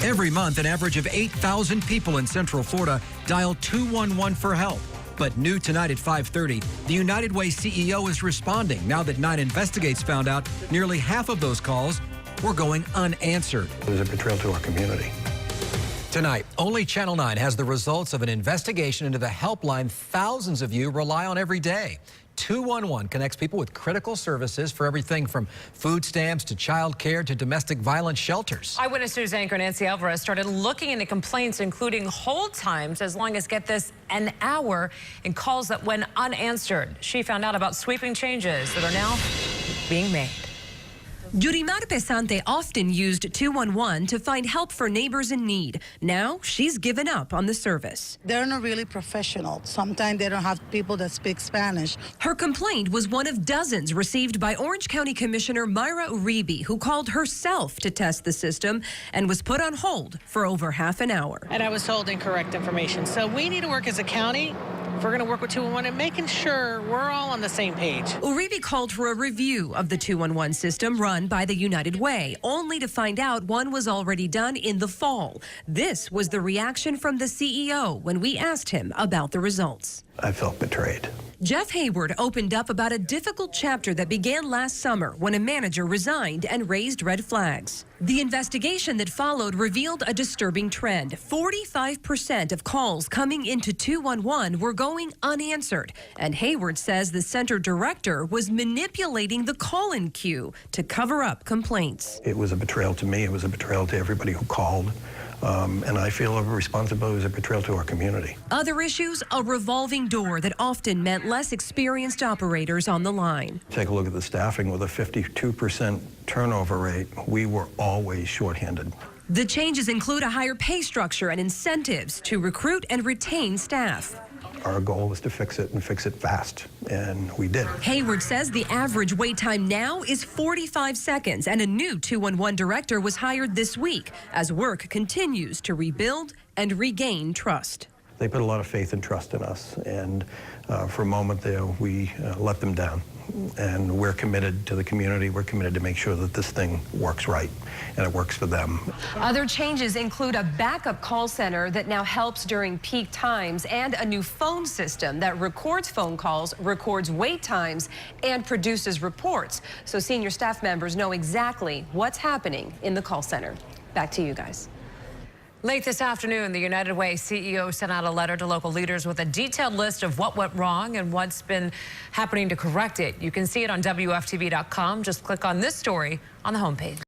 Every month, an average of 8,000 people in Central Florida dial 211 for help. But new tonight at 5:30, the United Way CEO is responding now that 9 Investigates found out nearly half of those calls were going unanswered. It was a betrayal to our community. Tonight, only Channel 9 has the results of an investigation into the helpline thousands of you rely on every day. 211 connects people with critical services for everything from food stamps to child care to domestic violence shelters. Eyewitness News anchor Nancy Alvarez started looking into complaints, including hold times as long as, get this, an hour in calls that went unanswered. She found out about sweeping changes that are now being made. Yurimar Pesante often used 211 to find help for neighbors in need. Now she's given up on the service. They're not really professional. Sometimes they don't have people that speak Spanish. Her complaint was one of dozens received by Orange County Commissioner Mayra Uribe, who called herself to test the system and was put on hold for over half an hour. And I was told incorrect information. So we need to work as a county. We're going to work with 211 and making sure we're all on the same page. Uribe called for a review of the 211 system run by the United Way, only to find out one was already done in the fall. This was the reaction from the CEO when we asked him about the results. I felt betrayed. Jeff Hayward opened up about a difficult chapter that began last summer when a manager resigned and raised red flags. The investigation that followed revealed a disturbing trend. 45% of calls coming into 211 were going unanswered. And Hayward says the center director was manipulating the call-in queue to cover up complaints. It was a betrayal to me. It was a betrayal to everybody who called. And I feel a responsibility as a betrayal to our community. Other issues, a revolving door that often meant less experienced operators on the line. Take a look at the staffing. With a 52% turnover rate, we were always shorthanded. The changes include a higher pay structure and incentives to recruit and retain staff. Our goal was to fix it and fix it fast, and we did. Hayward says the average wait time now is 45 seconds, and a new 211 director was hired this week as work continues to rebuild and regain trust. They put a lot of faith and trust in us, and for a moment there, we let them down. And we're committed to the community. We're committed to make sure that this thing works right, and it works for them. Other changes include a backup call center that now helps during peak times and a new phone system that records phone calls, records wait times, and produces reports. So senior staff members know exactly what's happening in the call center. Back to you guys. Late this afternoon, the United Way CEO sent out a letter to local leaders with a detailed list of what went wrong and what's been happening to correct it. You can see it on WFTV.com. Just click on this story on the homepage.